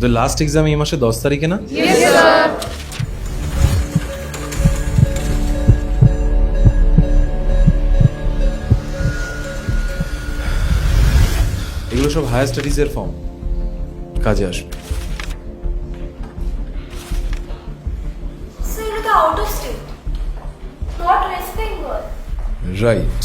তোদের last exam এই মাসে 10 তারিখে না? Yes, sir. এগুলো সব হায়ার স্টাডিজের ফর্ম, কাজে আসবে। So you're the out of state, not West Bengal. Right.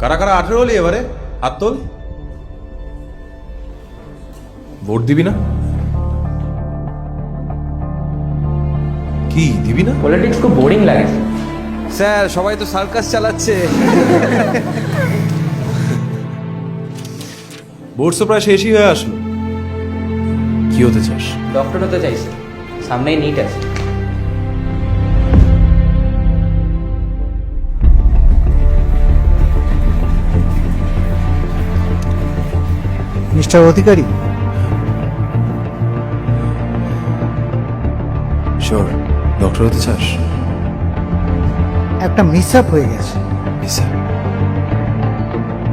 কারা কারা 18 হলি এবারে হাত তোল। ভোট দিবি না? কি দিবি না? পলিটিক্স খুব বোরিং লাগে স্যার সবাই তো সার্কাস চালাচ্ছে। ভোট তো প্রায় শেষই হয়ে আসলো। কি হতে চাস? ডক্টর হতে চাইছে, সামনেই নিট আছে। মিস্টার অধিকারী, শিওর ডক্টর হতে চাস? একটা মিস আপ হয়ে গেছে। Sir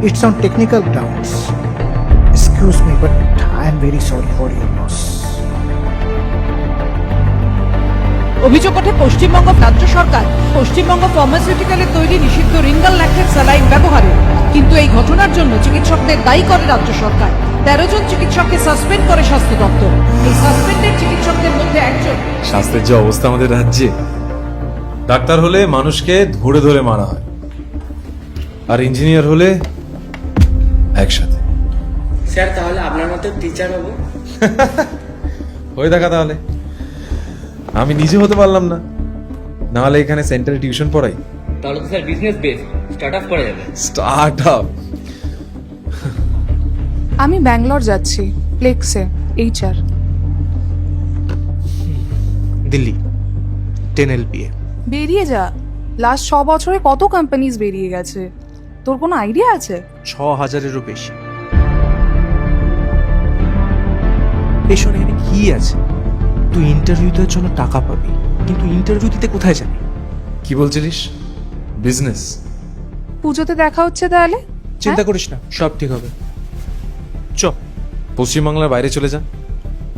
it's on technical grounds. Excuse me, but I am very sorry for your loss. অভিযোগ ওঠে পশ্চিমবঙ্গ রাজ্য সরকার পশ্চিমবঙ্গ ফার্মাসিউটিক্যালের তৈরি নিষিদ্ধ রিঙ্গাল ল্যাকটেড স্যালাইন ব্যবহারে, কিন্তু এই ঘটনার জন্য চিকিৎসকদের দায়ী করে রাজ্য সরকার। 13 জন চিকিৎসককে সাসপেন্ড করে স্বাস্থ্য দপ্তর। এই সাসপেন্ডেড চিকিৎসকদের মধ্যে একজন। স্বাস্থ্যের যে অবস্থা আমাদের রাজ্যে, ডাক্তার হলে মানুষকে ধরে ধরে মারা হয়, আর ইঞ্জিনিয়ার হলে একসাথে। স্যার তাহলে আপনার মতো টিচার হবো? হয়ে দেখা তাহলে। আমি নিজে হতে পারলাম না, নাহলে এখানে সেন্টারে টিউশন পড়াই। তাহলে তো sir business base start up করা যাবে। Start up? আমি ব্যাঙ্গালোর যাচ্ছি, প্লেক্সে HR। দিল্লি 10 LPA। বেরিয়ে যা, লাস্ট 6 বছরে কত কোম্পানিজ বেরিয়ে গেছে, তোর কোনো আইডিয়া আছে? 6000-এরও বেশি। পেছনে এখানে কি আছে? তুই ইন্টারভিউ দেওয়ার জন্য টাকা পাবি, কিন্তু ইন্টারভিউ দিতে কোথায় যাবি? কি বলছিলিস? বিজনেস? পুজোতে দেখা হচ্ছে তাহলে। চিন্তা করিস না, সব ঠিক হবে। চ। পশ্চিমবাংলার বাইরে চলে যা,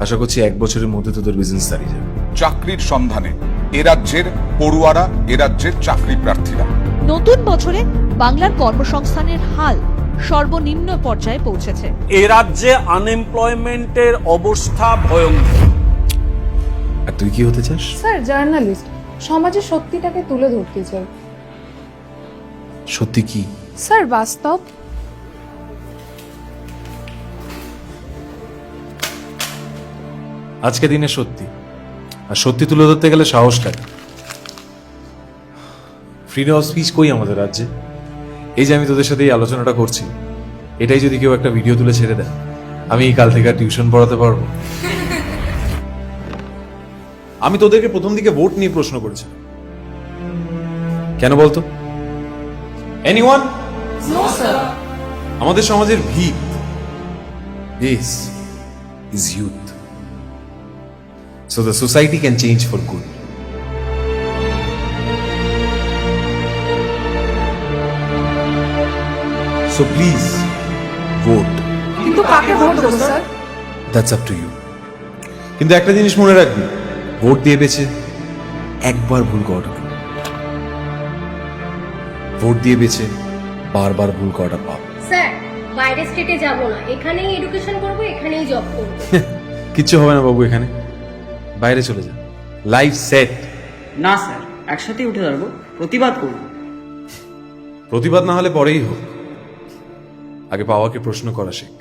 আশা করছি 1 বছরের মধ্যে তোদের বিজনেস দাঁড়িয়ে যাবে। চাকরির সন্ধানে এ রাজ্যের পড়ুয়ারা, এ রাজ্যের চাকরি প্রার্থীরা। নতুন বছরে বাংলার কর্মসংস্থানের হাল সর্বনিম্ন পর্যায়ে পৌঁছেছে। এ রাজ্যে আনএমপ্লয়মেন্টের অবস্থা ভয়ঙ্কর। আর তুই কি হতে চাস? স্যার জার্নালিস্ট, সমাজের সত্যিটাকে তুলে ধরতে চাই। সত্যি কি? স্যার বাস্তব। আজকে দিনে সত্যি, আর সত্যি তুলে ধরতে গেলে সাহস লাগে। ফ্রিডম অফ স্পিচ কই আমাদের রাজ্যে? এই যে আমি তোদের সাথে এই আলোচনাটা করছি, এটাই যদি কেউ একটা ভিডিও তুলে ছেড়ে দেয়, আমি এই কাল থেকে আর টিউশন পড়াতে পারবো? আমি তোদেরকে প্রথম দিকে ভোট নিয়ে প্রশ্ন করেছিলাম, কেন বলতো? এনিওয়ান? No sir. আমাদের সমাজের ভিত, base is youth, so the society can change for good. So please vote. কিন্তু কাকে ভোট দেবো sir? That's up to you. কিন্তু একটা জিনিস মনে রাখবি, ভোট দিয়ে বেঁচে একবার ভুল করাটা ভুল। ভোট দিয়ে বেঁচে বারবার ভুল করাটা পাপ। স্যার বাইরে স্টেটে যাব না, এখানেই এডুকেশন করব, এখানেই জব করব। কিচ্ছু হবে না বাবু, এখানে বাইরে চলে যা, লাইফ সেট। না স্যার, একসাথেই উঠে যাবো, প্রতিবাদ করবো। প্রতিবাদ না হলে পরেই হোক, আগে পাওয়াকে প্রশ্ন করা শেখ।